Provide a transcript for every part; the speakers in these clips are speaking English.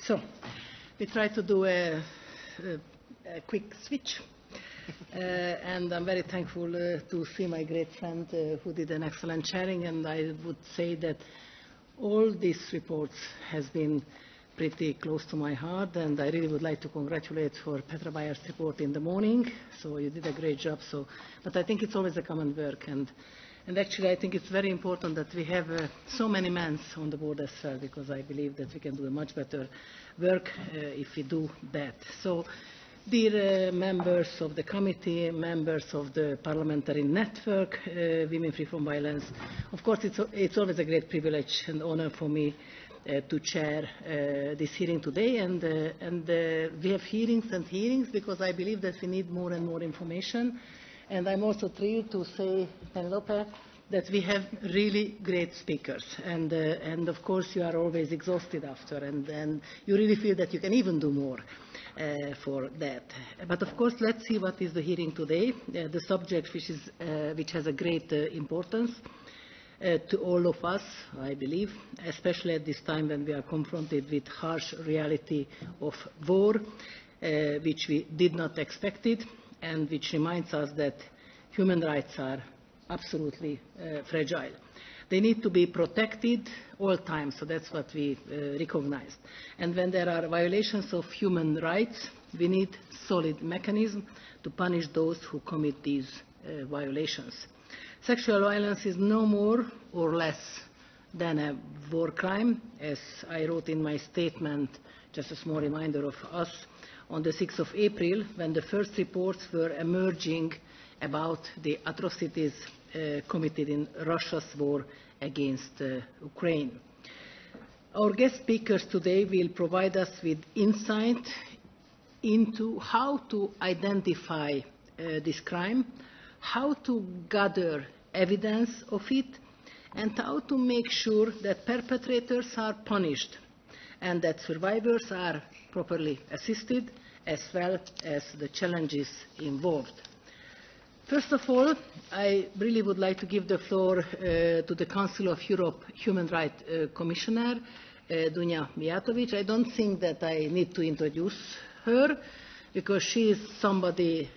So, we try to do a quick switch. And I'm very thankful to see my great friend who did an excellent sharing. And I would say that all these reports has been pretty close to my heart. And I really would like to congratulate for Petra Bayer's report in the morning. So you did a great job. So, but I think it's always a common work. And actually, I think it's very important that we have so many men on the board as well, because I believe that we can do a much better work if we do that. So, dear members of the committee, members of the Parliamentary Network, Women Free from Violence, of course, it's always a great privilege and honor for me to chair this hearing today. And we have hearings and hearings because I believe that we need more and more information. And I'm also thrilled to say, Penelope, that we have really great speakers. And of course, you are always exhausted after, and you really feel that you can even do more for that. But of course, let's see what is the hearing today, the subject which has a great importance to all of us, I believe, especially at this time when we are confronted with harsh reality of war, which we did not expect it, and which reminds us that human rights are absolutely fragile. They need to be protected all times, so that's what we recognized. And when there are violations of human rights, we need solid mechanisms to punish those who commit these violations. Sexual violence is no more or less than a war crime, as I wrote in my statement, just a small reminder of us, on the 6th of April, when the first reports were emerging about the atrocities committed in Russia's war against Ukraine. Our guest speakers today will provide us with insight into how to identify this crime, how to gather evidence of it, and how to make sure that perpetrators are punished and that survivors are properly assisted, as well as the challenges involved. First of all, I really would like to give the floor to the Council of Europe Human Rights Commissioner, Dunja Mijatović. I don't think that I need to introduce her, because she is somebody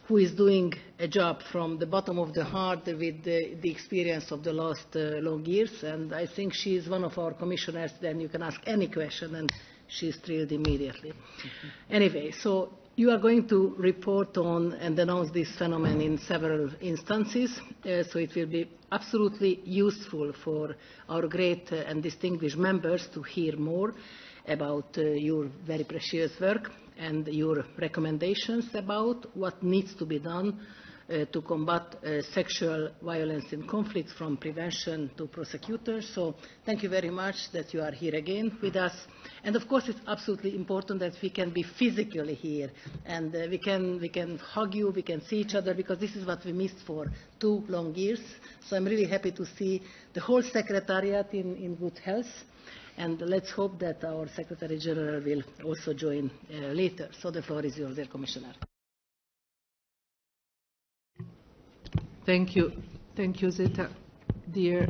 who is doing a job from the bottom of the heart with the experience of the last long years. And I think she is one of our commissioners, then you can ask any question and she's thrilled immediately. Anyway, so you are going to report on and denounce this phenomenon in several instances, so it will be absolutely useful for our great and distinguished members to hear more about your very precious work and your recommendations about what needs to be done to combat sexual violence in conflicts, from prevention to prosecutors. So thank you very much that you are here again with us. And of course, it's absolutely important that we can be physically here, and we can hug you, we can see each other, because this is what we missed for 2 long years. So I'm really happy to see the whole Secretariat in good health. And let's hope that our Secretary General will also join later. So the floor is yours, dear Commissioner. Thank you. Thank you, Zita. Dear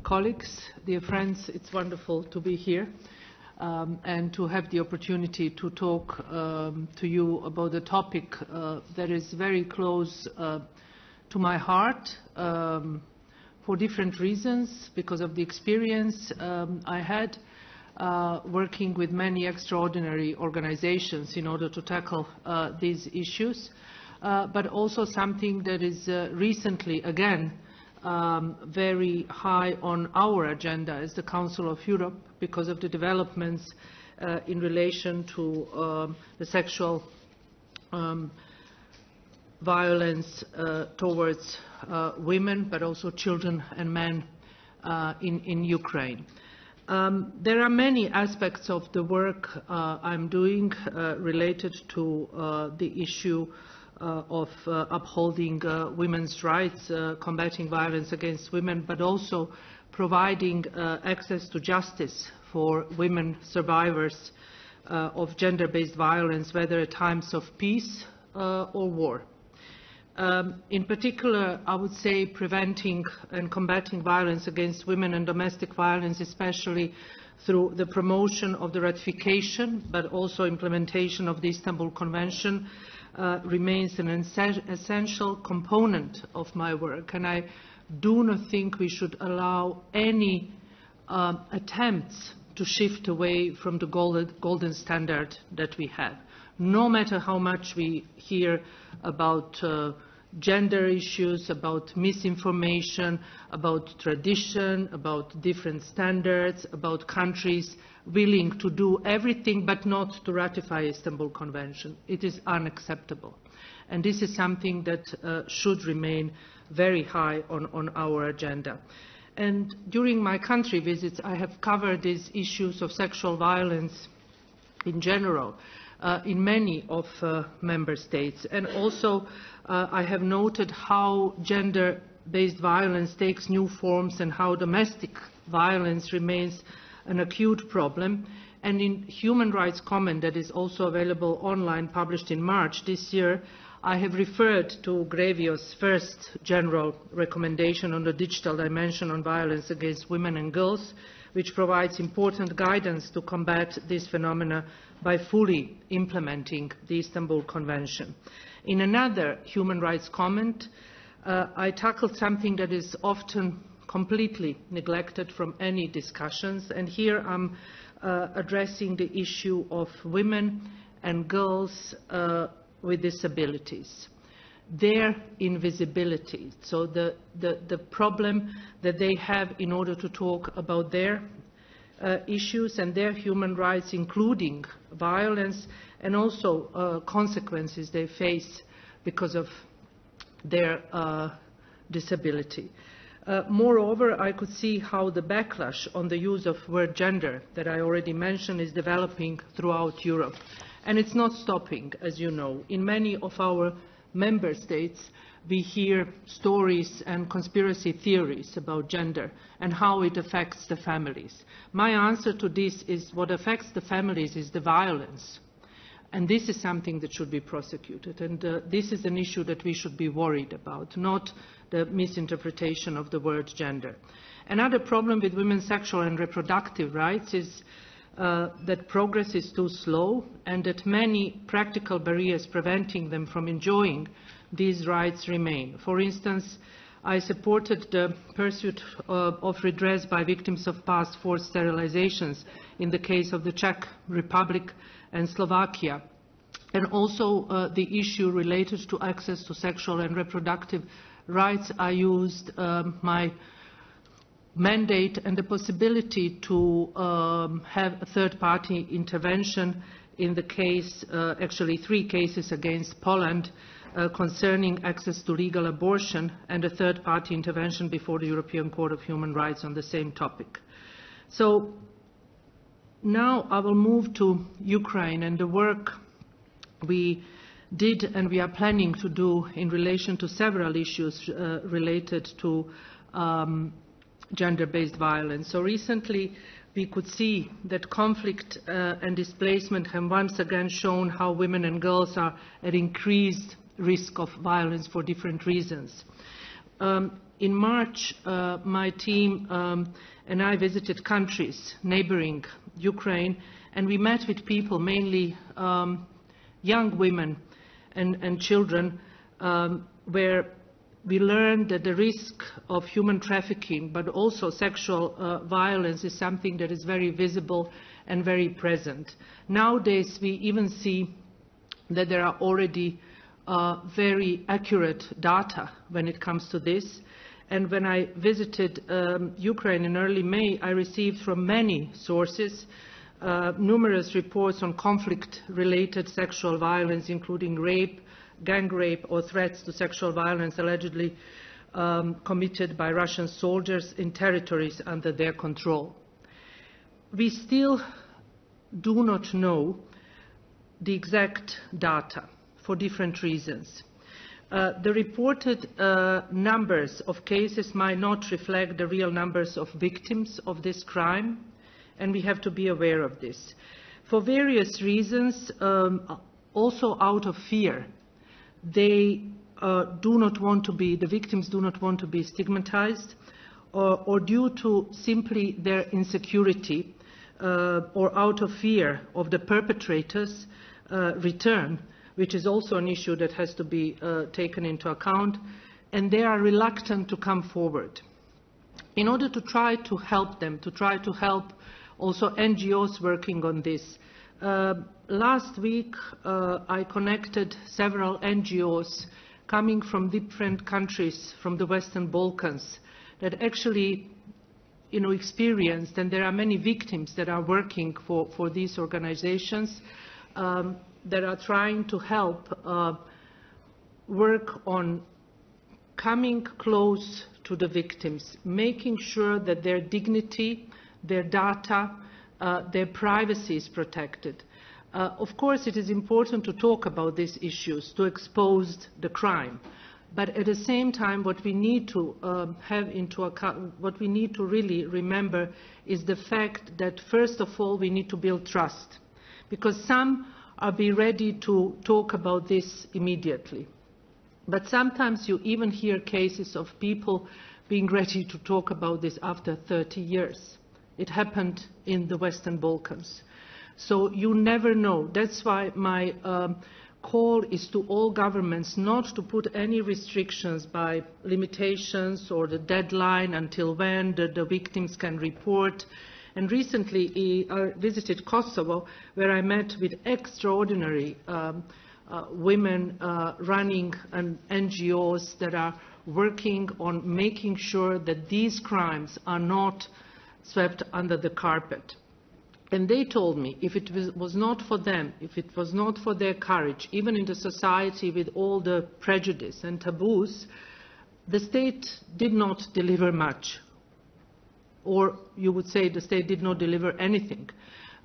colleagues, dear friends, it's wonderful to be here and to have the opportunity to talk to you about a topic that is very close to my heart for different reasons, because of the experience I had working with many extraordinary organizations in order to tackle these issues. But also something that is recently, again, very high on our agenda as the Council of Europe, because of the developments in relation to the sexual violence towards women, but also children and men in Ukraine. There are many aspects of the work I'm doing related to the issue of upholding women's rights, combating violence against women, but also providing access to justice for women survivors of gender-based violence, whether at times of peace or war. In particular, I would say preventing and combating violence against women and domestic violence, especially through the promotion of the ratification, but also implementation of the Istanbul Convention, remains an essential component of my work. And I do not think we should allow any attempts to shift away from the golden standard that we have. No matter how much we hear about gender issues, about misinformation, about tradition, about different standards, about countries willing to do everything but not to ratify the Istanbul Convention. It is unacceptable. And this is something that should remain very high on our agenda. And during my country visits, I have covered these issues of sexual violence in general in many of member states. And also I have noted how gender-based violence takes new forms and how domestic violence remains an acute problem. And in Human Rights Comment that is also available online, published in March this year, I have referred to Grevio's first general recommendation on the digital dimension on violence against women and girls, which provides important guidance to combat this phenomena by fully implementing the Istanbul Convention. In another human rights comment, I tackled something that is often completely neglected from any discussions, and here I'm addressing the issue of women and girls with disabilities, their invisibility, so the problem that they have in order to talk about their issues and their human rights, including violence and also consequences they face because of their disability. Moreover, I could see how the backlash on the use of word gender that I already mentioned is developing throughout Europe. And it's not stopping, as you know. In many of our member states, we hear stories and conspiracy theories about gender and how it affects the families. My answer to this is what affects the families is the violence. And this is something that should be prosecuted. And this is an issue that we should be worried about, not the misinterpretation of the word gender. Another problem with women's sexual and reproductive rights is that progress is too slow and that many practical barriers preventing them from enjoying these rights remain. For instance, I supported the pursuit of redress by victims of past forced sterilizations in the case of the Czech Republic and Slovakia, and also the issue related to access to sexual and reproductive rights. I used my mandate and the possibility to have a third-party intervention in the case, actually 3 cases against Poland concerning access to legal abortion, and a third-party intervention before the European Court of Human Rights on the same topic. So now I will move to Ukraine and the work we did and we are planning to do in relation to several issues related to gender-based violence. So recently we could see that conflict and displacement have once again shown how women and girls are at increased risk of violence for different reasons. In March, my team and I visited countries neighboring Ukraine, and we met with people, mainly young women and children, where we learned that the risk of human trafficking, but also sexual violence, is something that is very visible and very present. Nowadays, we even see that there are already very accurate data when it comes to this. And when I visited Ukraine in early May, I received from many sources numerous reports on conflict-related sexual violence, including rape, gang rape, or threats to sexual violence allegedly committed by Russian soldiers in territories under their control. We still do not know the exact data for different reasons. The reported numbers of cases might not reflect the real numbers of victims of this crime, and we have to be aware of this. For various reasons, also out of fear, they the victims do not want to be stigmatized, or due to simply their insecurity or out of fear of the perpetrators' return, which is also an issue that has to be taken into account, and they are reluctant to come forward. In order to try to help them, to try to help also NGOs working on this, last week I connected several NGOs coming from different countries from the Western Balkans that actually experienced, and there are many victims that are working for these organizations that are trying to help work on coming close to the victims, making sure that their dignity, their data, their privacy is protected. Of course, it is important to talk about these issues, to expose the crime. But at the same time, what we need to have into account, what we need to really remember is the fact that, first of all, we need to build trust. Because some are ready to talk about this immediately. But sometimes you even hear cases of people being ready to talk about this after 30 years. It happened in the Western Balkans. So you never know. That's why my call is to all governments not to put any restrictions by limitations or the deadline until when the victims can report. And recently I visited Kosovo, where I met with extraordinary women running NGOs that are working on making sure that these crimes are not swept under the carpet. And they told me if it was not for them, if it was not for their courage, even in the society with all the prejudice and taboos, the state did not deliver much. Or you would say the state did not deliver anything.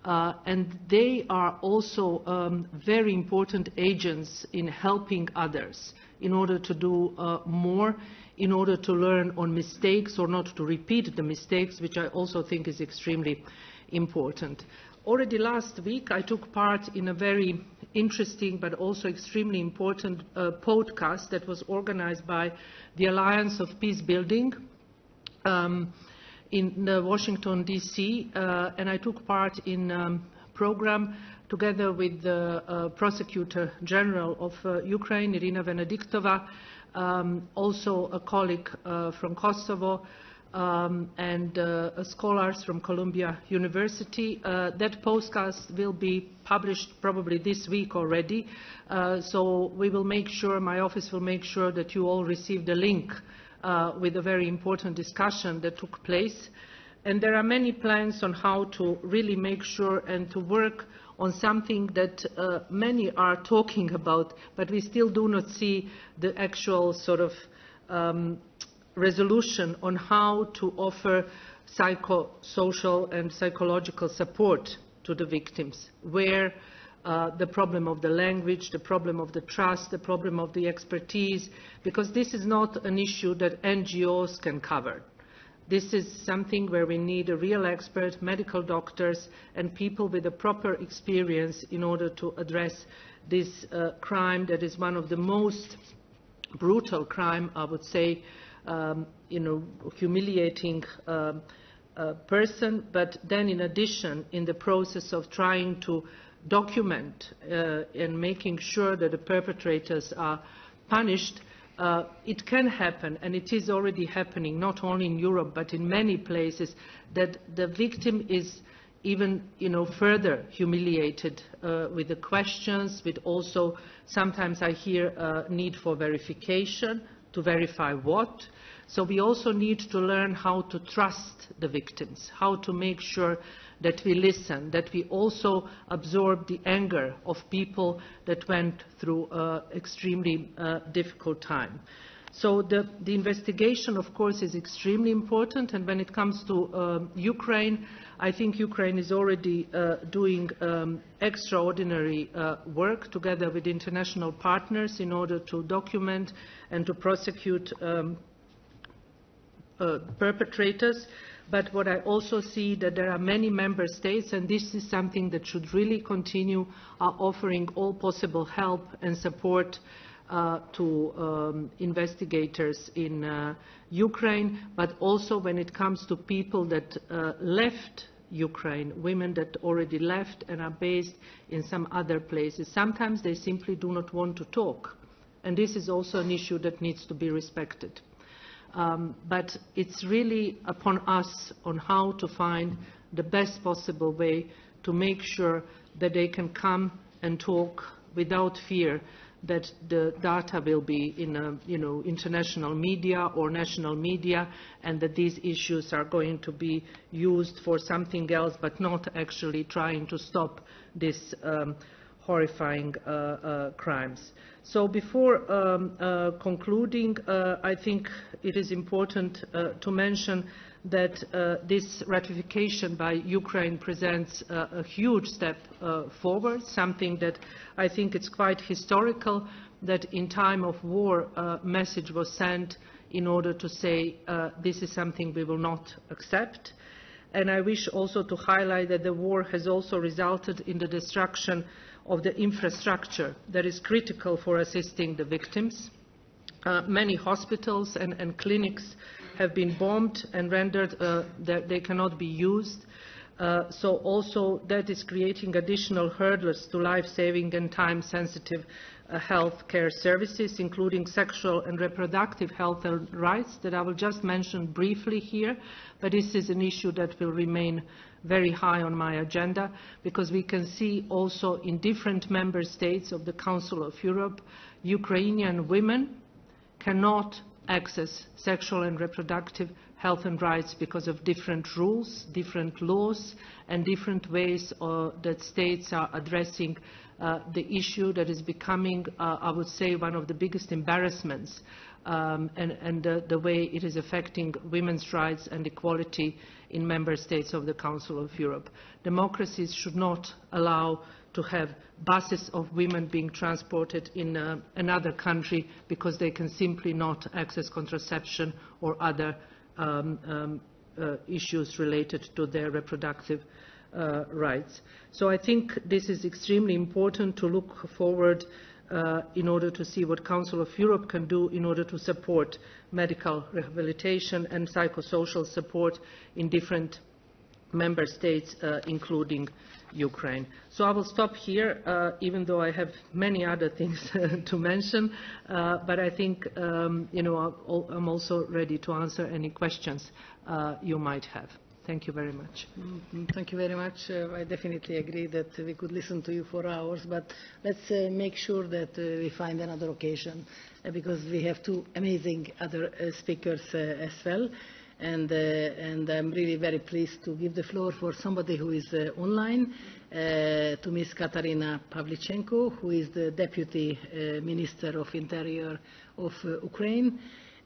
And they are also very important agents in helping others in order to do more, in order to learn on mistakes or not to repeat the mistakes, which I also think is extremely important. Already last week I took part in a very interesting but also extremely important podcast that was organized by the Alliance of Peace Building in Washington, D.C., and I took part in a program together with the Prosecutor General of Ukraine, Irina Venediktova, also a colleague from Kosovo, and scholars from Columbia University. That podcast will be published probably this week already, so we will make sure, my office will make sure that you all receive the link with a very important discussion that took place. And there are many plans on how to really make sure and to work on something that many are talking about, but we still do not see the actual sort of resolution on how to offer psychosocial and psychological support to the victims, where the problem of the language, the problem of the trust, the problem of the expertise, because this is not an issue that NGOs can cover. This is something where we need a real expert, medical doctors, and people with a proper experience in order to address this crime that is one of the most brutal crime, I would say, humiliating person, but then in addition, in the process of trying to document and making sure that the perpetrators are punished, it can happen, and it is already happening, not only in Europe, but in many places, that the victim is even further humiliated with the questions, with also, sometimes I hear need for verification, to verify what. So we also need to learn how to trust the victims, how to make sure that we listen, that we also absorb the anger of people that went through an extremely difficult time. So the investigation, of course, is extremely important, and when it comes to Ukraine, I think Ukraine is already doing extraordinary work together with international partners in order to document and to prosecute perpetrators. But what I also see that there are many member states, and this is something that should really continue, are offering all possible help and support to investigators in Ukraine, but also when it comes to people that left Ukraine, women that already left and are based in some other places. Sometimes they simply do not want to talk, and this is also an issue that needs to be respected. But it's really upon us on how to find the best possible way to make sure that they can come and talk without fear that the data will be in international media or national media, and that these issues are going to be used for something else, but not actually trying to stop this horrifying crimes. So before concluding, I think it is important to mention that this ratification by Ukraine presents a huge step forward, something that I think it's quite historical, that in time of war a message was sent in order to say this is something we will not accept. And I wish also to highlight that the war has also resulted in the destruction of the infrastructure that is critical for assisting the victims. Many hospitals and clinics have been bombed and rendered that they cannot be used. So also that is creating additional hurdles to life-saving and time-sensitive health care services, including sexual and reproductive health and rights that I will just mention briefly here. But this is an issue that will remain very high on my agenda, because we can see also in different member states of the Council of Europe, Ukrainian women cannot access sexual and reproductive health and rights because of different rules, different laws, and different ways that states are addressing the issue that is becoming, I would say, one of the biggest embarrassments, and the way it is affecting women's rights and equality in member states of the Council of Europe. Democracies should not allow to have buses of women being transported in another country because they can simply not access contraception or other issues related to their reproductive rights. So I think this is extremely important to look forward in order to see what Council of Europe can do in order to support medical rehabilitation and psychosocial support in different member states, including Ukraine. So I will stop here, even though I have many other things to mention, but I think I'm also ready to answer any questions you might have. Thank you very much. Thank you very much. I definitely agree that we could listen to you for hours, but let's make sure that we find another occasion, because we have two amazing other speakers as well. And I'm really very pleased to give the floor for somebody who is online, to Ms. Kateryna Pavlichenko, who is the Deputy Minister of Interior of Ukraine,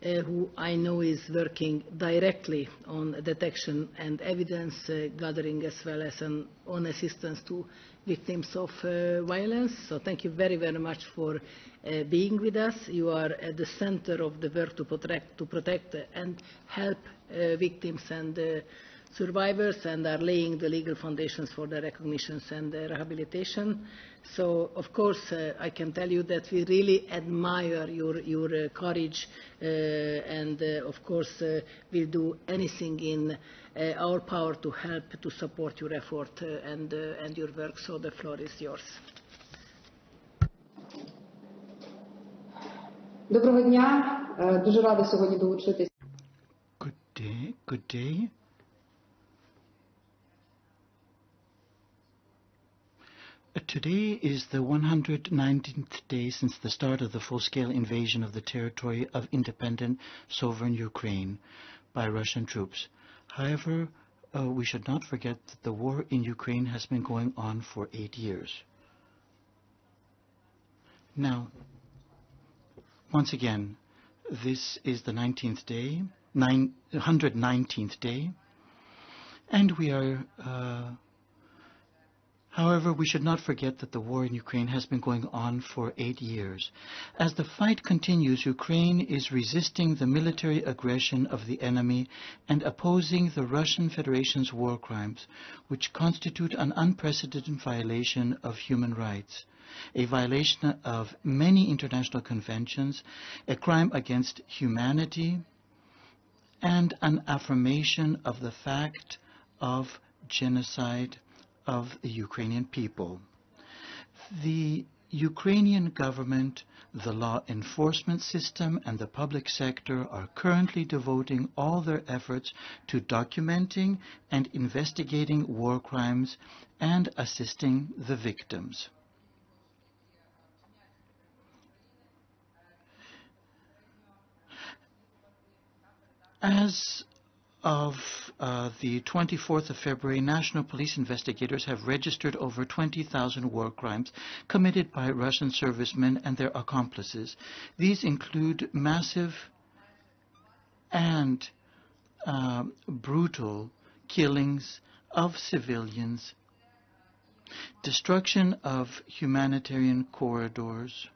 who I know is working directly on detection and evidence gathering, as well as on assistance to victims of violence. So thank you very, very much for being with us. You are at the center of the work to protect and help victims and survivors, and are laying the legal foundations for the recognitions and rehabilitation. So, of course, I can tell you that we really admire your courage, and, of course, we'll do anything in our power to help to support your effort and your work. So the floor is yours. Доброго дня. Дуже рада сьогодні долучитись. Good day. Today is the 119th day since the start of the full-scale invasion of the territory of independent, sovereign Ukraine by Russian troops. However, we should not forget that the war in Ukraine has been going on for 8 years. Now, once again, this is the 119th day, and we are However, we should not forget that the war in Ukraine has been going on for 8 years. As the fight continues, Ukraine is resisting the military aggression of the enemy and opposing the Russian Federation's war crimes, which constitute an unprecedented violation of human rights, a violation of many international conventions, a crime against humanity, and an affirmation of the fact of genocide of the Ukrainian people. The Ukrainian government, the law enforcement system, and the public sector are currently devoting all their efforts to documenting and investigating war crimes and assisting the victims. As of the 24th of February, national police investigators have registered over 20,000 war crimes committed by Russian servicemen and their accomplices. These include massive and brutal killings of civilians, destruction of humanitarian corridors,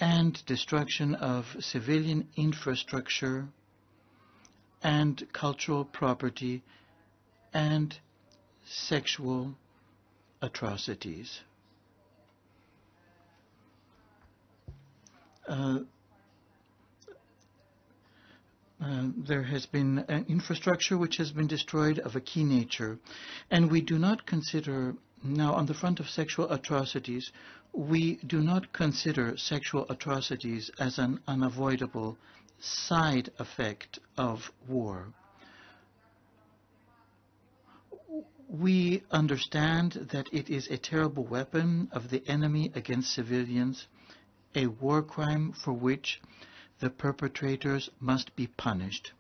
and destruction of civilian infrastructure and cultural property, and sexual atrocities. There has been an infrastructure which has been destroyed of a key nature, and we do not consider, now on the front of sexual atrocities, we do not consider sexual atrocities as an unavoidable side effect of war. We understand that it is a terrible weapon of the enemy against civilians, a war crime for which the perpetrators must be punished.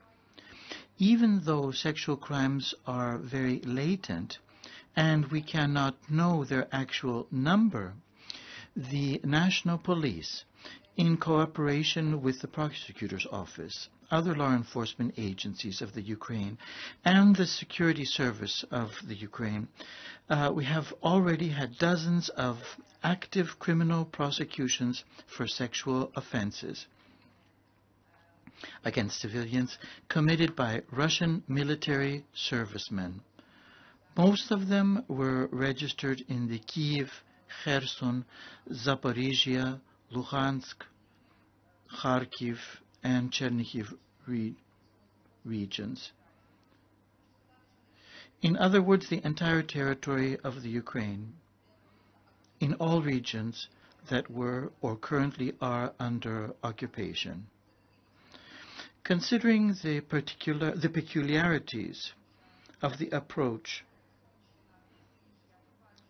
Even though sexual crimes are very latent and we cannot know their actual number, the national police, in cooperation with the prosecutor's office, other law enforcement agencies of the Ukraine, and the security service of the Ukraine, we have already had dozens of active criminal prosecutions for sexual offenses against civilians committed by Russian military servicemen. Most of them were registered in the Kyiv, Kherson, Zaporizhia, Luhansk, Kharkiv, and Chernihiv regions. In other words, the entire territory of the Ukraine, in all regions that were or currently are under occupation. Considering the peculiarities of the approach,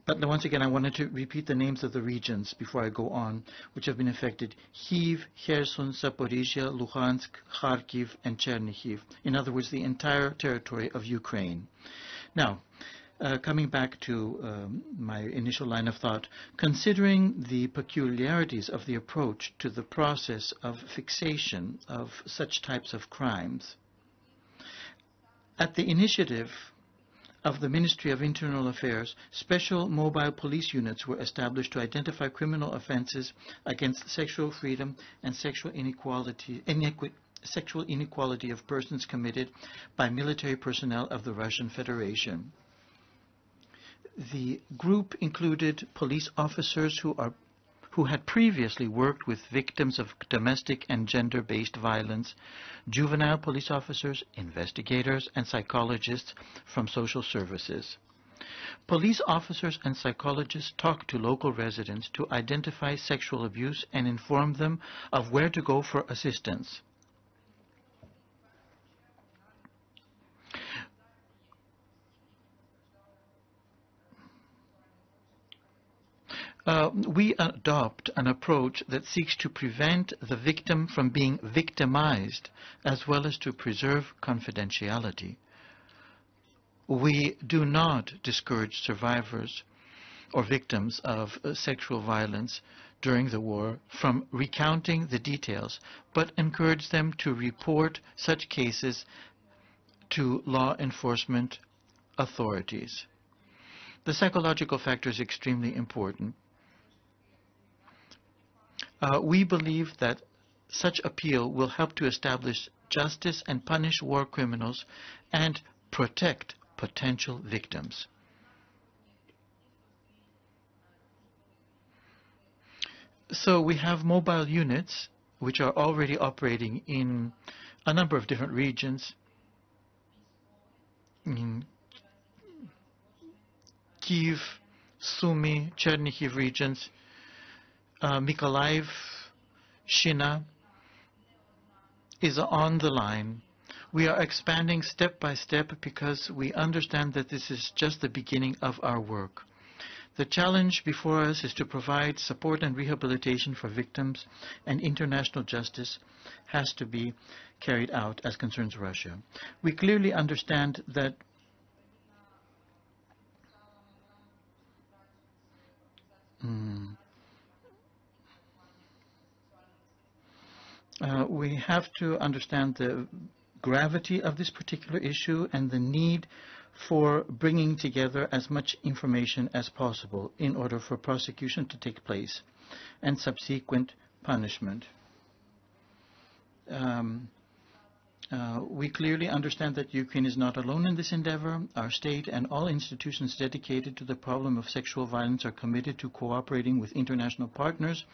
but once again, I wanted to repeat the names of the regions before I go on, which have been affected: Kyiv, Kherson, Zaporizhia, Luhansk, Kharkiv, and Chernihiv. In other words, the entire territory of Ukraine. Now, coming back to my initial line of thought, considering the peculiarities of the approach to the process of fixation of such types of crimes, at the initiative of the Ministry of Internal Affairs, special mobile police units were established to identify criminal offenses against sexual freedom and sexual inequality of persons committed by military personnel of the Russian Federation. The group included police officers who had previously worked with victims of domestic and gender-based violence, juvenile police officers, investigators, and psychologists from social services. Police officers and psychologists talked to local residents to identify sexual abuse and inform them of where to go for assistance. We adopt an approach that seeks to prevent the victim from being victimized, as well as to preserve confidentiality. We do not discourage survivors or victims of sexual violence during the war from recounting the details, but encourage them to report such cases to law enforcement authorities. The psychological factor is extremely important. We believe that such appeal will help to establish justice and punish war criminals and protect potential victims. So we have mobile units which are already operating in a number of different regions. In Kyiv, Sumy, Chernihiv regions, Mykolaiv, Shina is on the line. We are expanding step by step because we understand that this is just the beginning of our work. The challenge before us is to provide support and rehabilitation for victims, and international justice has to be carried out as concerns Russia. We clearly understand that we have to understand the gravity of this particular issue and the need for bringing together as much information as possible in order for prosecution to take place and subsequent punishment. We clearly understand that Ukraine is not alone in this endeavor. Our state and all institutions dedicated to the problem of sexual violence are committed to cooperating with international partners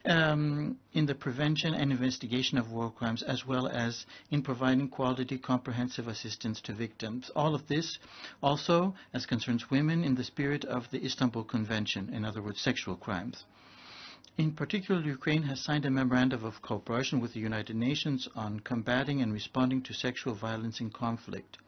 in the prevention and investigation of war crimes, as well as in providing quality, comprehensive assistance to victims. All of this also as concerns women in the spirit of the Istanbul Convention, in other words, sexual crimes. In particular, Ukraine has signed a memorandum of cooperation with the United Nations on combating and responding to sexual violence in conflict.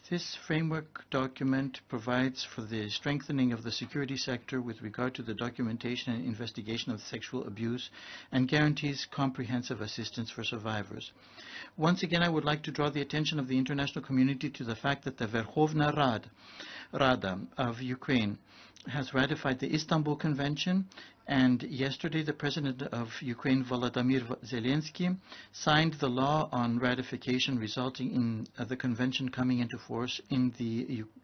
This framework document provides for the strengthening of the security sector with regard to the documentation and investigation of sexual abuse and guarantees comprehensive assistance for survivors. Once again, I would like to draw the attention of the international community to the fact that the Verkhovna Rada of Ukraine has ratified the Istanbul Convention, and yesterday the President of Ukraine, Volodymyr Zelensky, signed the law on ratification, resulting in the convention coming into force in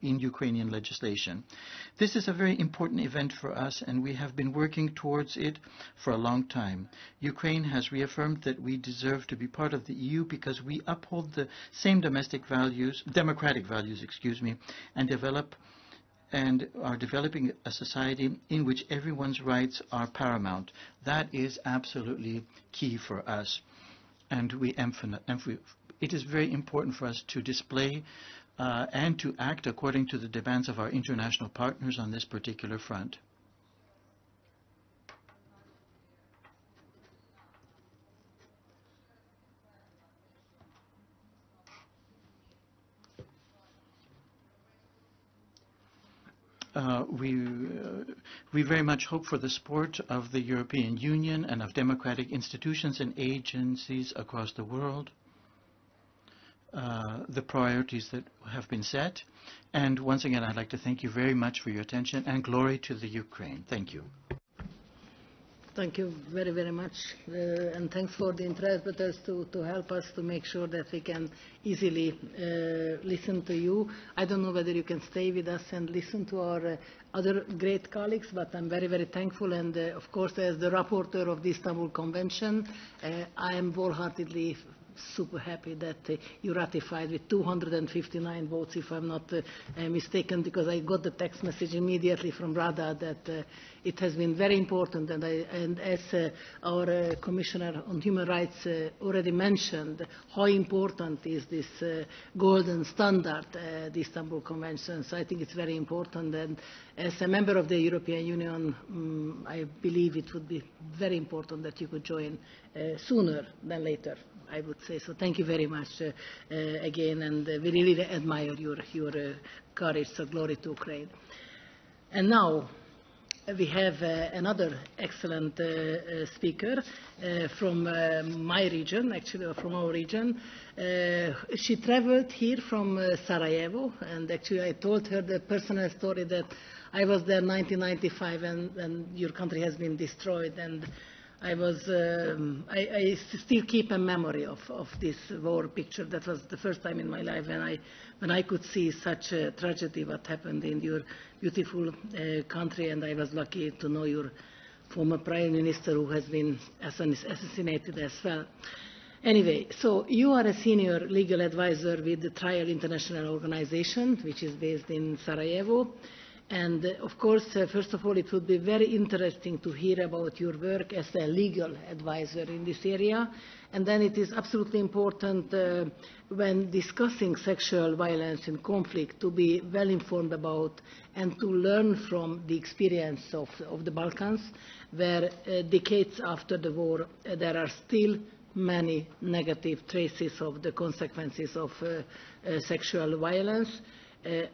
Ukrainian legislation. This is a very important event for us, and we have been working towards it for a long time. Ukraine has reaffirmed that we deserve to be part of the EU because we uphold the same democratic values, and are developing a society in which everyone's rights are paramount. That is absolutely key for us. And it is very important for us to display and to act according to the demands of our international partners on this particular front. We very much hope for the support of the European Union and of democratic institutions and agencies across the world, the priorities that have been set. And once again, I'd like to thank you very much for your attention, and glory to the Ukraine. Thank you. Thank you very, very much, and thanks for the interpreters to help us to make sure that we can easily listen to you. I don't know whether you can stay with us and listen to our other great colleagues, but I'm very, very thankful. And of course, as the rapporteur of the Istanbul Convention, I am wholeheartedly super happy that you ratified with 259 votes, if I'm not mistaken, because I got the text message immediately from Rada that it has been very important, and as our Commissioner on Human Rights already mentioned, how important is this golden standard, the Istanbul Convention. So I think it's very important, and as a member of the European Union, I believe it would be very important that you could join sooner than later, I would say. So thank you very much again, and we really admire your courage. So glory to Ukraine. And now we have another excellent speaker from my region, actually, or from our region. She traveled here from Sarajevo, and actually I told her the personal story that I was there in 1995 and your country has been destroyed, and I still keep a memory of this war picture. That was the first time in my life when I could see such a tragedy what happened in your beautiful country, and I was lucky to know your former Prime Minister who has been assassinated as well. Anyway, so you are a senior legal advisor with the Trial International Organization, which is based in Sarajevo. And of course, first of all, it would be very interesting to hear about your work as a legal advisor in this area. And then it is absolutely important when discussing sexual violence in conflict to be well informed about and to learn from the experience of the Balkans, where decades after the war there are still many negative traces of the consequences of sexual violence.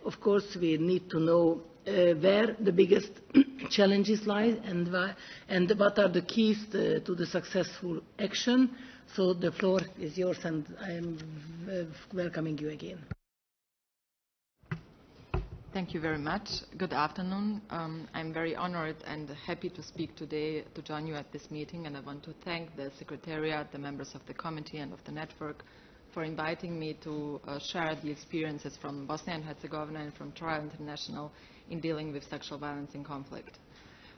Of course, we need to know where the biggest challenges lie and what are the keys to the successful action. So the floor is yours, and I am welcoming you again. Thank you very much. Good afternoon. I'm very honored and happy to speak today, to join you at this meeting, and I want to thank the Secretariat, the members of the committee and of the network for inviting me to share the experiences from Bosnia and Herzegovina and from Trial International in dealing with sexual violence in conflict.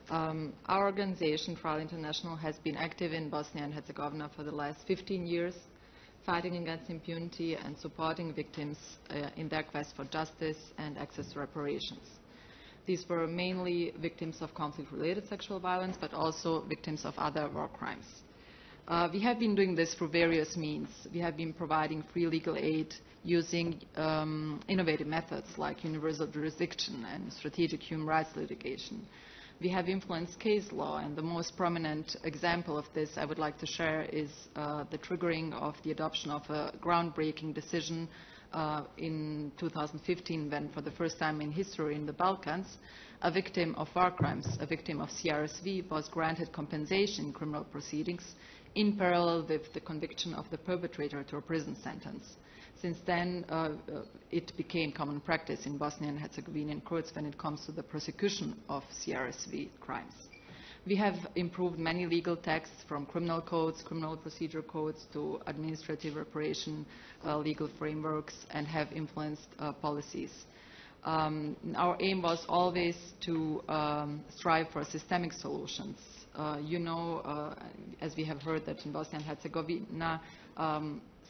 Our organization, Trial International, has been active in Bosnia and Herzegovina for the last 15 years, fighting against impunity and supporting victims in their quest for justice and access to reparations. These were mainly victims of conflict-related sexual violence, but also victims of other war crimes. We have been doing this through various means. We have been providing free legal aid using innovative methods like universal jurisdiction and strategic human rights litigation. We have influenced case law, and the most prominent example of this I would like to share is the triggering of the adoption of a groundbreaking decision in 2015 when, for the first time in history in the Balkans, a victim of war crimes, a victim of CRSV, was granted compensation in criminal proceedings in parallel with the conviction of the perpetrator to a prison sentence. Since then, it became common practice in Bosnian and Herzegovinian courts when it comes to the prosecution of CRSV crimes. We have improved many legal texts, from criminal codes, criminal procedure codes, to administrative reparation legal frameworks, and have influenced policies. Our aim was always to strive for systemic solutions. As we have heard, that in Bosnia and Herzegovina,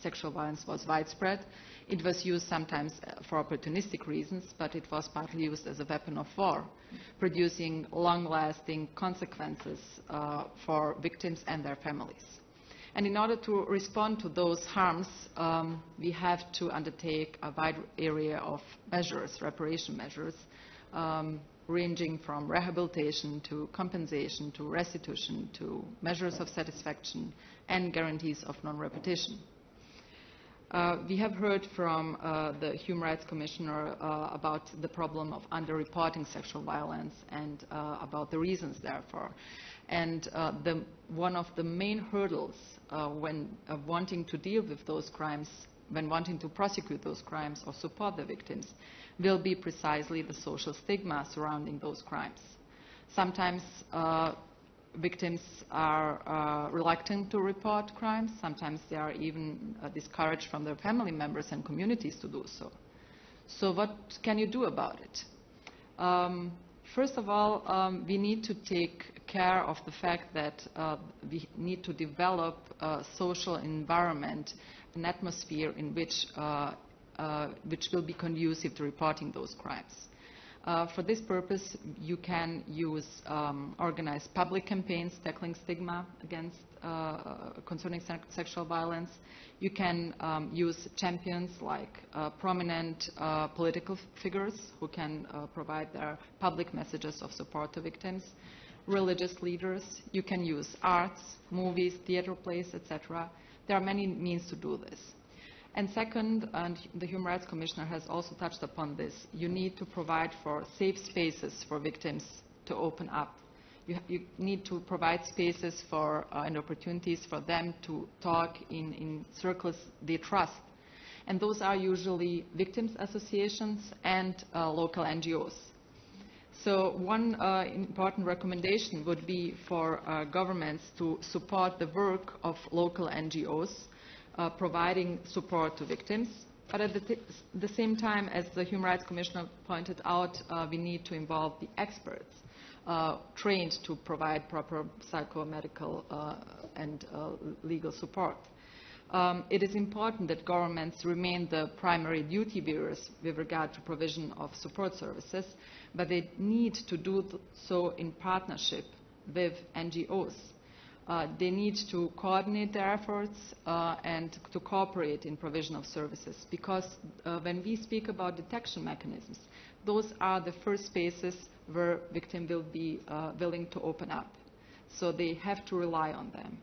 sexual violence was widespread. It was used sometimes for opportunistic reasons, but it was partly used as a weapon of war, producing long-lasting consequences for victims and their families. And in order to respond to those harms, we have to undertake a wide area of measures, reparation measures, ranging from rehabilitation to compensation to restitution to measures of satisfaction and guarantees of non-repetition. We have heard from the Human Rights Commissioner about the problem of underreporting sexual violence and about the reasons therefore. And one of the main hurdles when wanting to deal with those crimes, when wanting to prosecute those crimes or support the victims, will be precisely the social stigma surrounding those crimes. Sometimes victims are reluctant to report crimes. Sometimes they are even discouraged from their family members and communities to do so. So what can you do about it? First of all, we need to take care of the fact that we need to develop a social environment, an atmosphere in which will be conducive to reporting those crimes. For this purpose, you can use organized public campaigns tackling stigma against concerning sexual violence. You can use champions like prominent political figures who can provide their public messages of support to victims, religious leaders. You can use arts, movies, theater plays, etc. There are many means to do this. And second, and the Human Rights Commissioner has also touched upon this, you need to provide for safe spaces for victims to open up. You need to provide spaces for and opportunities for them to talk in circles they trust. And those are usually victims associations and local NGOs. So one important recommendation would be for governments to support the work of local NGOs, providing support to victims. But at the same time, as the Human Rights Commissioner pointed out, we need to involve the experts trained to provide proper psychomedical and legal support. It is important that governments remain the primary duty bearers with regard to provision of support services, but they need to do so in partnership with NGOs. They need to coordinate their efforts and to cooperate in provision of services, because when we speak about detection mechanisms, those are the first spaces where victim will be willing to open up. So they have to rely on them.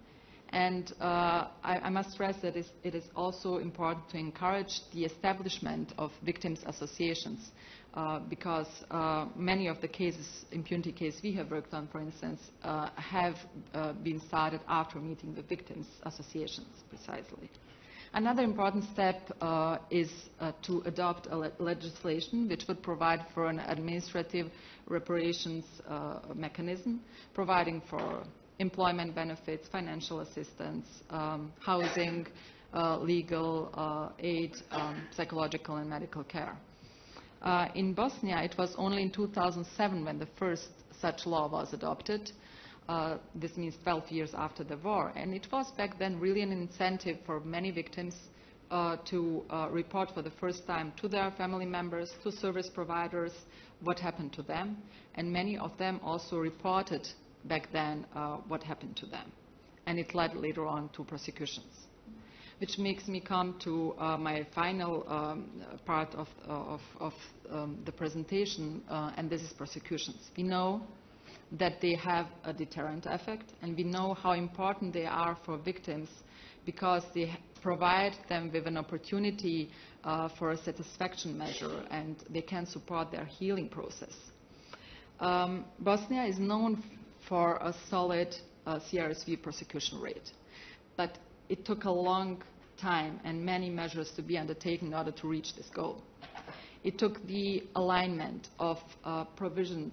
And I must stress that it is also important to encourage the establishment of victims' associations, because many of the cases, impunity cases we have worked on, for instance, have been started after meeting the victims' associations, precisely. Another important step is to adopt a legislation which would provide for an administrative reparations mechanism, providing for employment benefits, financial assistance, housing, legal aid, psychological and medical care. In Bosnia, it was only in 2007 when the first such law was adopted. This means 12 years after the war. And it was back then really an incentive for many victims to report for the first time to their family members, to service providers, what happened to them. And many of them also reported back then what happened to them. And it led later on to prosecutions. Which makes me come to my final part of the presentation, and this is prosecutions. We know that they have a deterrent effect, and we know how important they are for victims, because they provide them with an opportunity for a satisfaction measure, and they can support their healing process. Bosnia is known for a solid CRSV prosecution rate, but it took a long time and many measures to be undertaken in order to reach this goal. It took the alignment of provisions,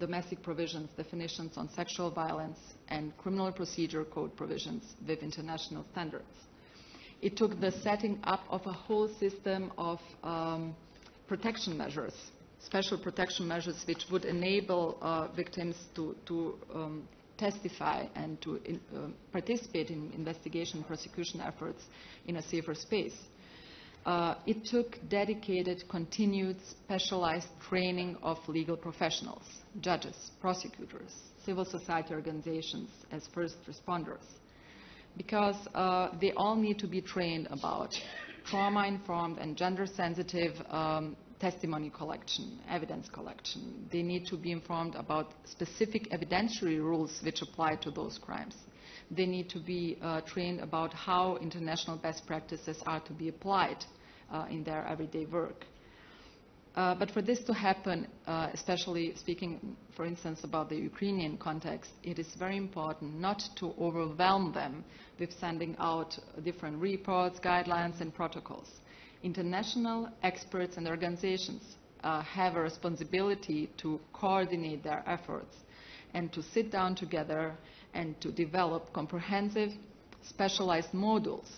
domestic provisions, definitions on sexual violence and criminal procedure code provisions with international standards. It took the setting up of a whole system of protection measures, special protection measures which would enable victims to testify and to participate in investigation and prosecution efforts in a safer space. It took dedicated, continued, specialized training of legal professionals, judges, prosecutors, civil society organizations as first responders, because they all need to be trained about trauma-informed and gender-sensitive testimony collection, evidence collection. They need to be informed about specific evidentiary rules which apply to those crimes. They need to be trained about how international best practices are to be applied in their everyday work. But for this to happen, especially speaking, for instance, about the Ukrainian context, it is very important not to overwhelm them with sending out different reports, guidelines, and protocols. International experts and organizations have a responsibility to coordinate their efforts and to sit down together and to develop comprehensive, specialized modules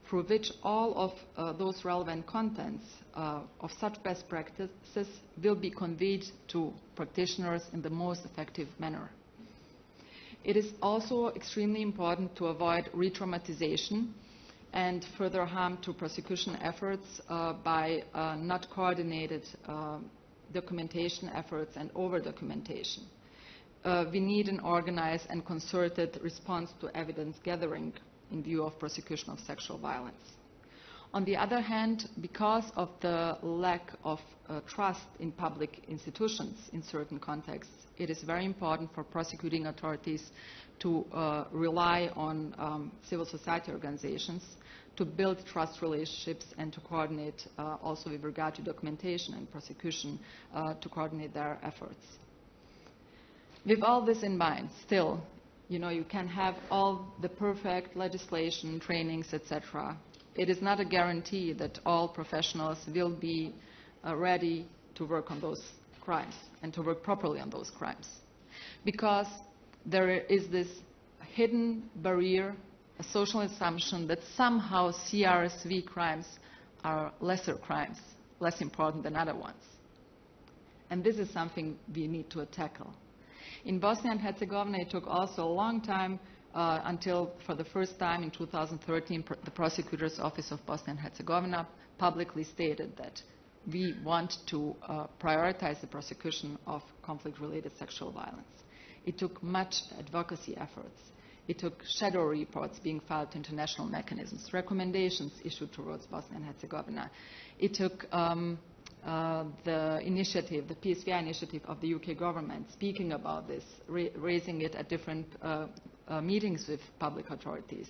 through which all of those relevant contents of such best practices will be conveyed to practitioners in the most effective manner. It is also extremely important to avoid re-traumatization and further harm to prosecution efforts by not coordinated documentation efforts and over-documentation. We need an organized and concerted response to evidence gathering in view of prosecution of sexual violence. On the other hand, because of the lack of trust in public institutions in certain contexts, it is very important for prosecuting authorities to rely on civil society organizations to build trust relationships and to coordinate also with regard to documentation and prosecution to coordinate their efforts. With all this in mind, still, you can have all the perfect legislation, trainings, etc. It is not a guarantee that all professionals will be ready to work on those crimes and to work properly on those crimes. Because there is this hidden barrier, a social assumption that somehow CRSV crimes are lesser crimes, less important than other ones. And this is something we need to tackle. In Bosnia and Herzegovina, it took also a long time until, for the first time in 2013, the Prosecutor's Office of Bosnia and Herzegovina publicly stated that we want to prioritize the prosecution of conflict-related sexual violence. It took much advocacy efforts. It took shadow reports being filed to international mechanisms, recommendations issued towards Bosnia and Herzegovina. It took the initiative, the PSVI initiative of the UK government, speaking about this, raising it at different meetings with public authorities.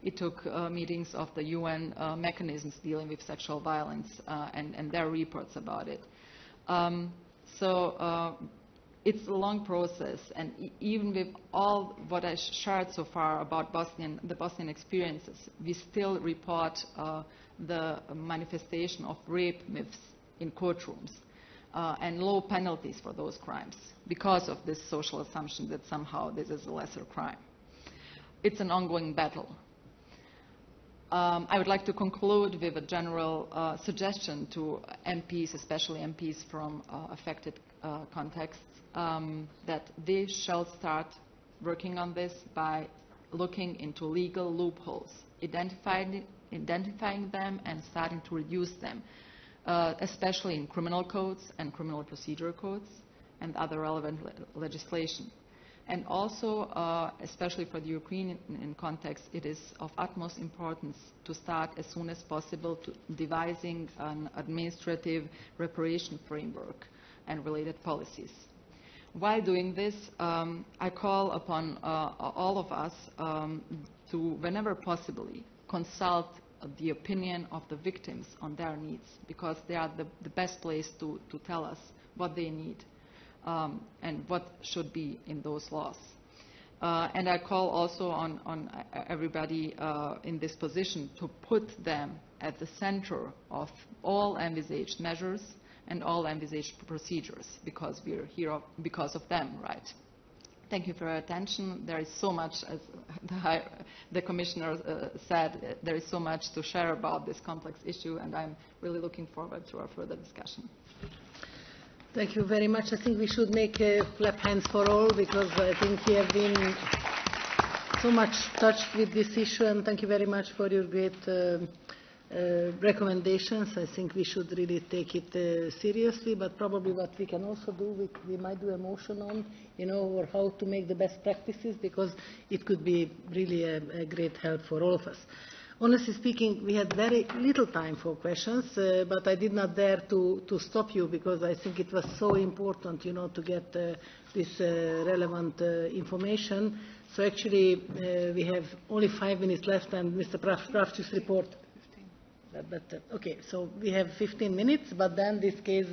It took meetings of the UN mechanisms dealing with sexual violence and their reports about it. It's a long process, and even with all what I shared so far about the Bosnian experiences, we still report the manifestation of rape myths in courtrooms and low penalties for those crimes because of this social assumption that somehow this is a lesser crime. It's an ongoing battle. I would like to conclude with a general suggestion to MPs, especially MPs from affected contexts, that they shall start working on this by looking into legal loopholes, identifying them and starting to reduce them, especially in criminal codes and criminal procedure codes and other relevant legislation. And also, especially for the Ukrainian context, it is of utmost importance to start as soon as possible to devising an administrative reparation framework and related policies. While doing this, I call upon all of us to, whenever possibly, consult the opinion of the victims on their needs, because they are the best place to tell us what they need and what should be in those laws. And I call also on everybody in this position to put them at the center of all envisaged measures and all envisaged procedures, because we're here because of them, right? Thank you for your attention. There is so much, as the Commissioner said, there is so much to share about this complex issue, and I'm really looking forward to our further discussion. Thank you very much. I think we should make clap hands for all, because I think we have been so much touched with this issue, and thank you very much for your great recommendations. I think we should really take it seriously, but probably what we can also do, we might do a motion on, or how to make the best practices, because it could be really a great help for all of us. Honestly speaking, we had very little time for questions, but I did not dare to stop you, because I think it was so important, to get this relevant information. So actually, we have only 5 minutes left, and Mr. Pravčić's report. Okay, so we have 15 minutes, but then in this case,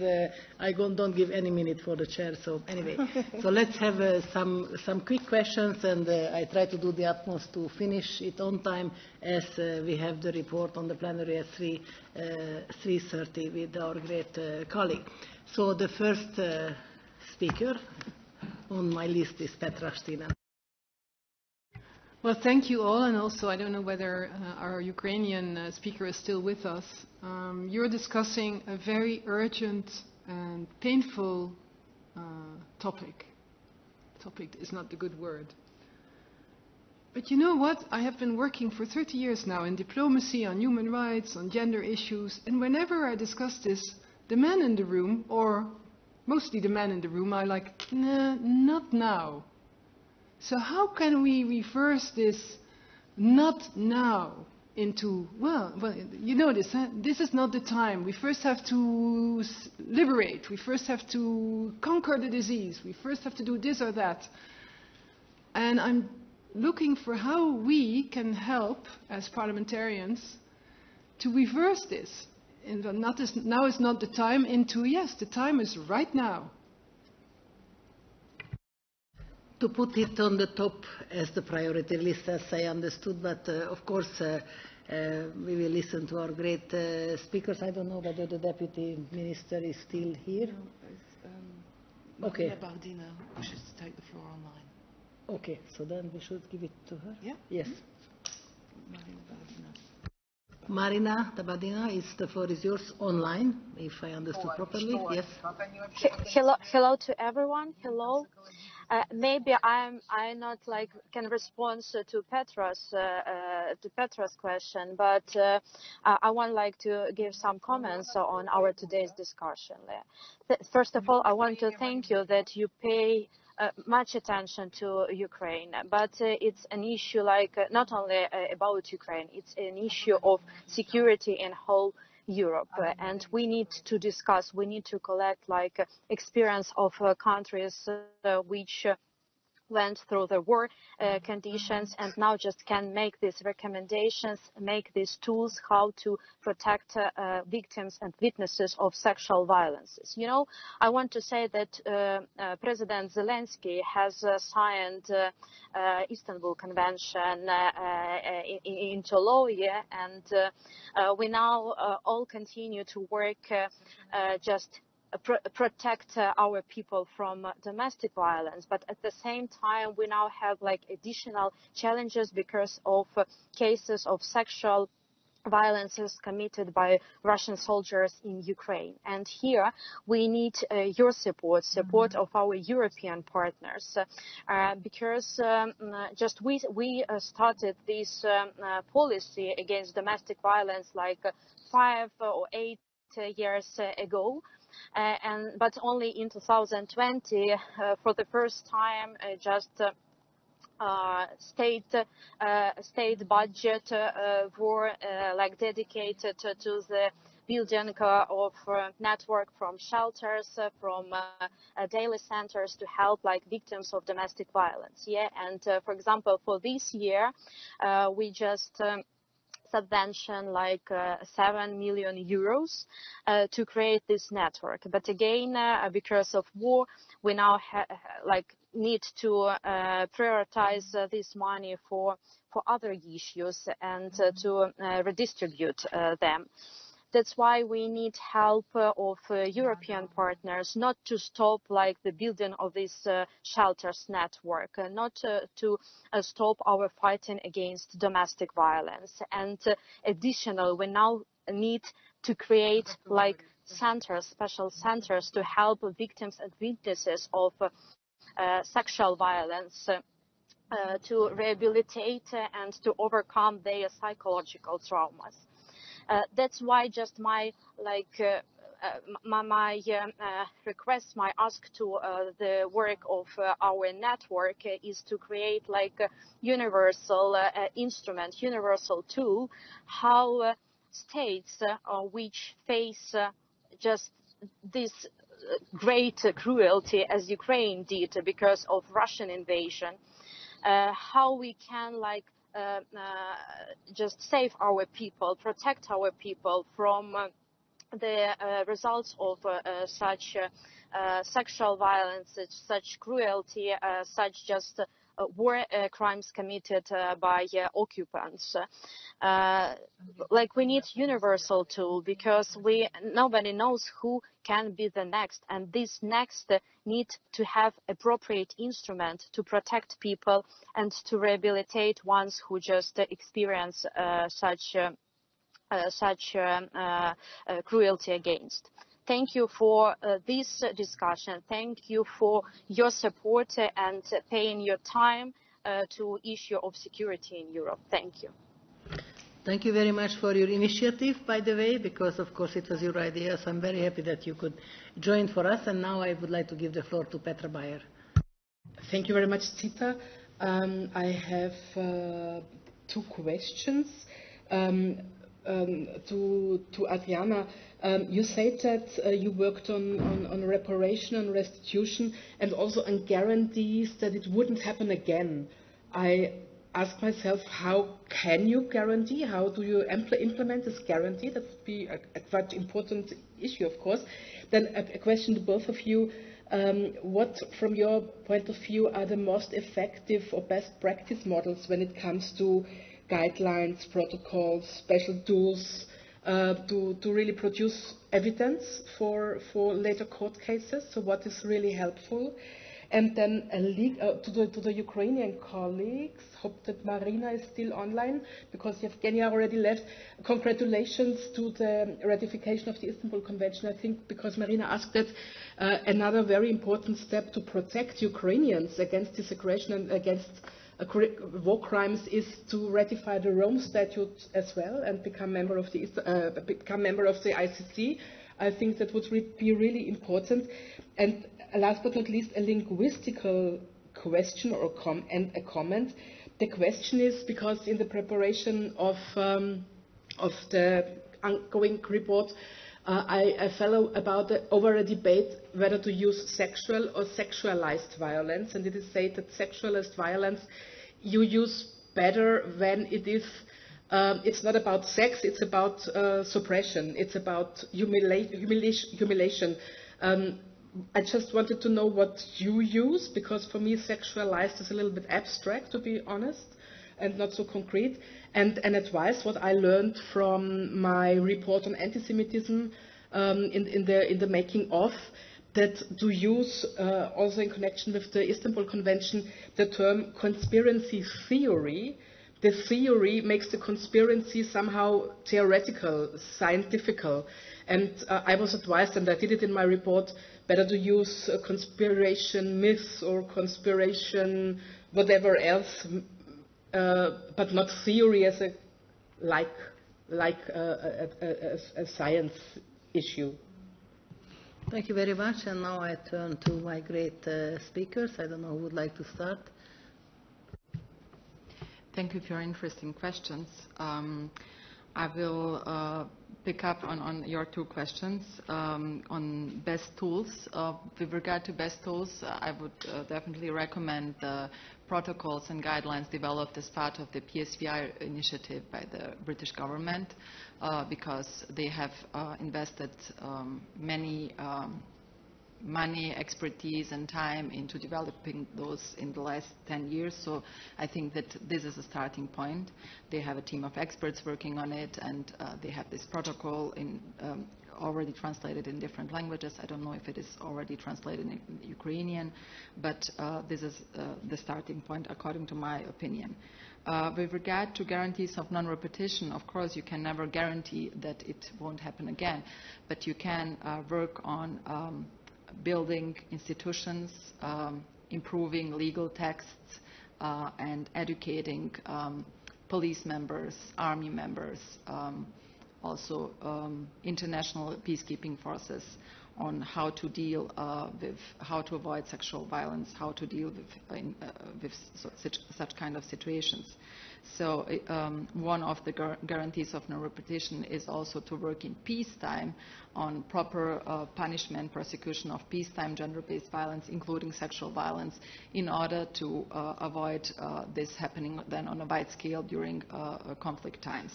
I don't give any minute for the chair. So anyway, so let's have some quick questions, and I try to do the utmost to finish it on time, as we have the report on the plenary at 3:30 with our great colleague. So the first speaker on my list is Petra Stina. Well, thank you all, and also I don't know whether our Ukrainian speaker is still with us. You're discussing a very urgent and painful topic. Topic is not the good word. But you know what? I have been working for 30 years now in diplomacy, on human rights, on gender issues, and whenever I discuss this, the men in the room, or mostly the men in the room, are like, nah, not now. So how can we reverse this not now into, well, you know this, huh? This is not the time. We first have to liberate. We first have to conquer the disease. We first have to do this or that. And I'm looking for how we can help as parliamentarians to reverse this. And now is not the time into, yes, the time is right now. To put it on the top as the priority list, as I understood, but of course we will listen to our great speakers. I don't know whether the Deputy Minister is still here. Okay. Marina Bardina wishes to take the floor online. Okay, so then we should give it to her? Yeah? Yes. Marina Bardina. Marina Tabadina, the floor is yours online, if I understood properly. Yes. Hello to everyone. Hello. Maybe I not like can respond to Petra's question, but I want like to give some comments on our today's discussion. First of all, I want to thank you that you pay much attention to Ukraine, but it's an issue like not only about Ukraine, it's an issue of security in whole Europe, and we need to discuss, we need to collect like experience of countries which went through the war conditions and now just can make these recommendations, make these tools how to protect victims and witnesses of sexual violences. You know, I want to say that President Zelensky has signed Istanbul Convention into law, and we now all continue to work just protect our people from domestic violence, but at the same time we now have like additional challenges because of cases of sexual violences committed by Russian soldiers in Ukraine. And here we need your support of our European partners, because just we started this policy against domestic violence like 5 or 8 years ago. But only in 2020, for the first time, just state budget were like dedicated to the building of network from shelters, from daily centers to help like victims of domestic violence. Yeah, and for example, for this year, we just subvention like 7 million euros to create this network. But again, because of war, we now need to prioritize this money for other issues and to redistribute them. That's why we need help of European partners, not to stop like the building of this shelters network, not to stop our fighting against domestic violence. And additionally, we now need to create like centers, special centers to help victims and witnesses of sexual violence to rehabilitate and to overcome their psychological traumas. That's why just my request, my ask to the work of our network is to create like a universal instrument, universal tool, how states which face just this great cruelty as Ukraine did because of Russian invasion, how we can like just save our people, protect our people from the results of such sexual violence, such cruelty, such just war crimes committed by occupants. Like we need universal tool because nobody knows who can be the next, and this next need to have appropriate instrument to protect people and to rehabilitate ones who just experience such cruelty against. Thank you for this discussion. Thank you for your support and paying your time to issue of security in Europe. Thank you. Thank you very much for your initiative, by the way, because of course it was your idea, so I'm very happy that you could join for us. And now I would like to give the floor to Petra Bayer. Thank you very much, Zita. I have 2 questions. To Adrijana, you said that you worked on reparation and restitution and also on guarantees that it wouldn't happen again. I ask myself, how can you guarantee? How do you implement this guarantee? That would be a quite important issue, of course. Then a question to both of you. What, from your point of view, are the most effective or best practice models when it comes to guidelines, protocols, special tools to really produce evidence for later court cases. So what is really helpful. And then to the Ukrainian colleagues, hope that Marina is still online, because Yevgenia already left. Congratulations to the ratification of the Istanbul Convention. I think because Marina asked that, another very important step to protect Ukrainians against this aggression and against war crimes is to ratify the Rome Statute as well and become member of the ICC. I think that would be really important. And last but not least, a linguistical question or a comment. The question is, because in the preparation of the ongoing report, I fell about over a debate whether to use sexual or sexualized violence, and it is said that sexualized violence you use better when it is it's not about sex, it's about suppression, it's about humiliation. I just wanted to know what you use, because for me sexualized is a little bit abstract, to be honest, and not so concrete. And advice, what I learned from my report on anti-Semitism in the making of, that to use also in connection with the Istanbul Convention the term conspiracy theory. The theory makes the conspiracy somehow theoretical, scientifical. And I was advised, and I did it in my report, better to use conspiration myths or conspiration whatever else, but not theory as a science issue. Thank you very much. And now I turn to my great speakers. I don't know who would like to start. Thank you for your interesting questions. I will pick up on your two questions on best tools. With regard to best tools, I would definitely recommend the protocols and guidelines developed as part of the PSVI initiative by the British government, because they have invested many money, expertise and time into developing those in the last 10 years. So I think that this is a starting point. They have a team of experts working on it, and they have this protocol already translated in different languages. I don't know if it is already translated in Ukrainian, but this is the starting point according to my opinion. With regard to guarantees of non-repetition, of course you can never guarantee that it won't happen again, but you can work on building institutions, improving legal texts, and educating police members, army members, also international peacekeeping forces on how to deal with, how to avoid sexual violence, how to deal with such kind of situations. So one of the guarantees of non-repetition is also to work in peacetime on proper punishment, prosecution of peacetime gender-based violence, including sexual violence, in order to avoid this happening then on a wide scale during conflict times.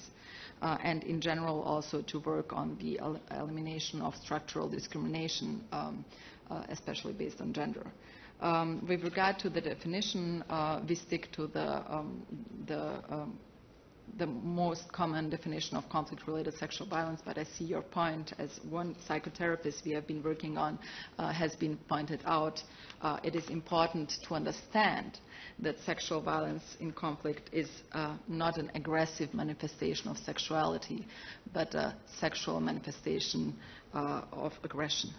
And in general also to work on the elimination of structural discrimination, especially based on gender. With regard to the definition, we stick to the most common definition of conflict-related sexual violence, but I see your point. As one psychotherapist we have been working on has been pointed out, it is important to understand that sexual violence in conflict is not an aggressive manifestation of sexuality, but a sexual manifestation of aggression.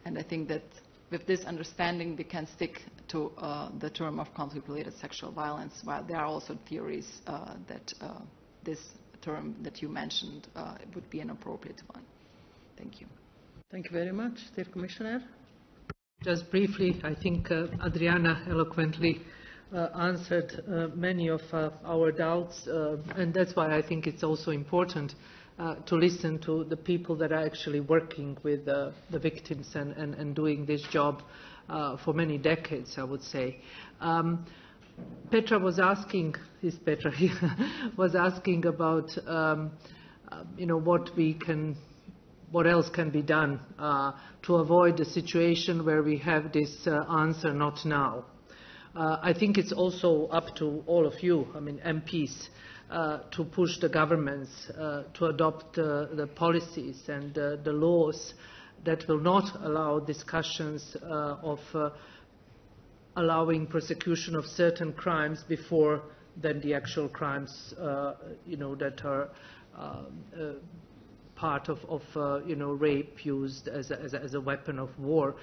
And I think that with this understanding, we can stick to the term of conflict-related sexual violence, while there are also theories that this term that you mentioned would be an appropriate one. Thank you. Thank you very much. Dear Commissioner. Just briefly, I think Adrijana eloquently answered many of our doubts, and that's why I think it's also important to listen to the people that are actually working with the victims and doing this job for many decades, I would say. Petra was asking, was asking about what else can be done to avoid a situation where we have this answer not now. I think it's also up to all of you, I mean MPs, to push the governments to adopt the policies and the laws that will not allow discussions of allowing prosecution of certain crimes before then the actual crimes that are part of rape used as a weapon of war,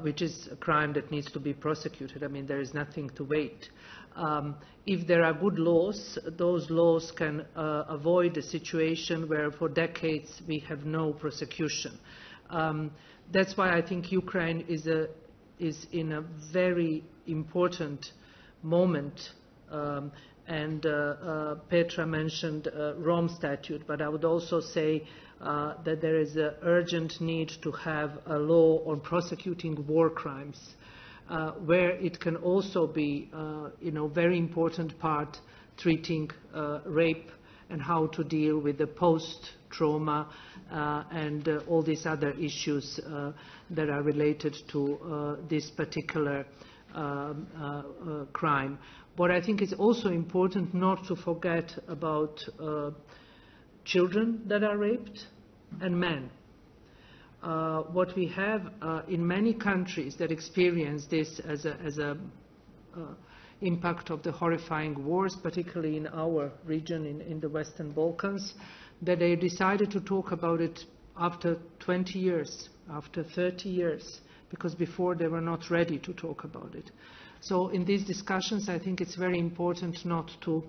which is a crime that needs to be prosecuted. I mean, there is nothing to wait. If there are good laws, those laws can avoid a situation where for decades we have no prosecution. That's why I think Ukraine is in a very important moment. And Petra mentioned Rome Statute, but I would also say that there is an urgent need to have a law on prosecuting war crimes, where it can also be, very important part treating rape and how to deal with the post-trauma and all these other issues that are related to this particular crime. What I think is also important not to forget about children that are raped and men. What we have in many countries that experience this as a impact of the horrifying wars, particularly in our region, in the Western Balkans, that they decided to talk about it after 20 years, after 30 years, because before they were not ready to talk about it. So in these discussions, I think it's very important not to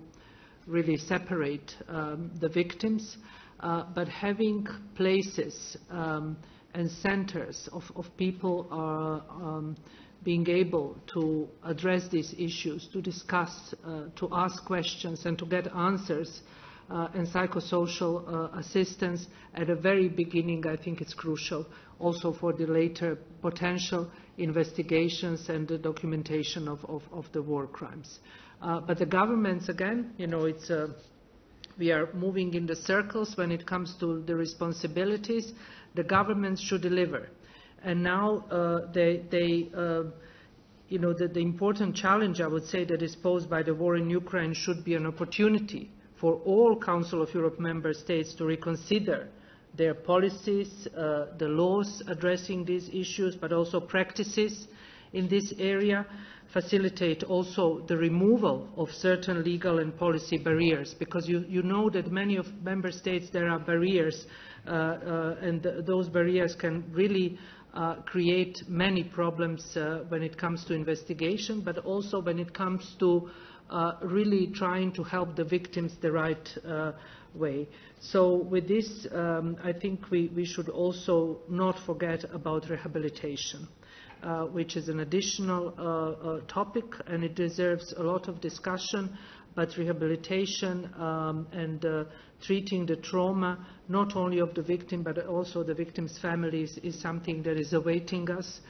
really separate the victims, but having places and centers of people being able to address these issues, to discuss, to ask questions and to get answers, and psychosocial assistance at the very beginning, I think it's crucial also for the later potential investigations and the documentation of the war crimes. But the governments, again, we are moving in the circles when it comes to the responsibilities. The governments should deliver. And now the important challenge, I would say, that is posed by the war in Ukraine should be an opportunity for all Council of Europe member states to reconsider their policies, the laws addressing these issues, but also practices in this area, facilitate also the removal of certain legal and policy barriers, because you know that many of member states there are barriers, and those barriers can really create many problems when it comes to investigation, but also when it comes to really trying to help the victims the right way. So with this, I think we should also not forget about rehabilitation, which is an additional topic, and it deserves a lot of discussion. But rehabilitation and treating the trauma, not only of the victim, but also the victim's families, is something that is awaiting us.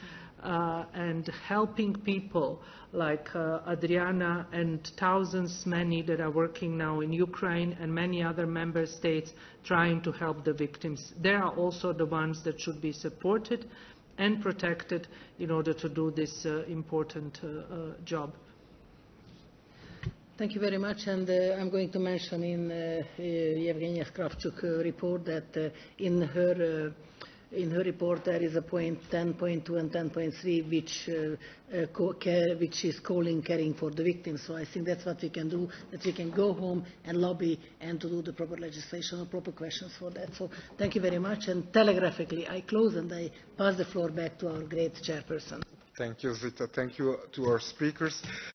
And helping people like Adrijana and thousands, many that are working now in Ukraine and many other member states trying to help the victims. They are also the ones that should be supported and protected in order to do this important job. Thank you very much, and I'm going to mention in Yevgenia Kravchuk's report that in her report there is a point 10.2 and 10.3 which is calling caring for the victims. So I think that's what we can do, that we can go home and lobby and to do the proper legislation or proper questions for that. So thank you very much, and telegraphically I close and I pass the floor back to our great chairperson. Thank you, Zita. Thank you to our speakers.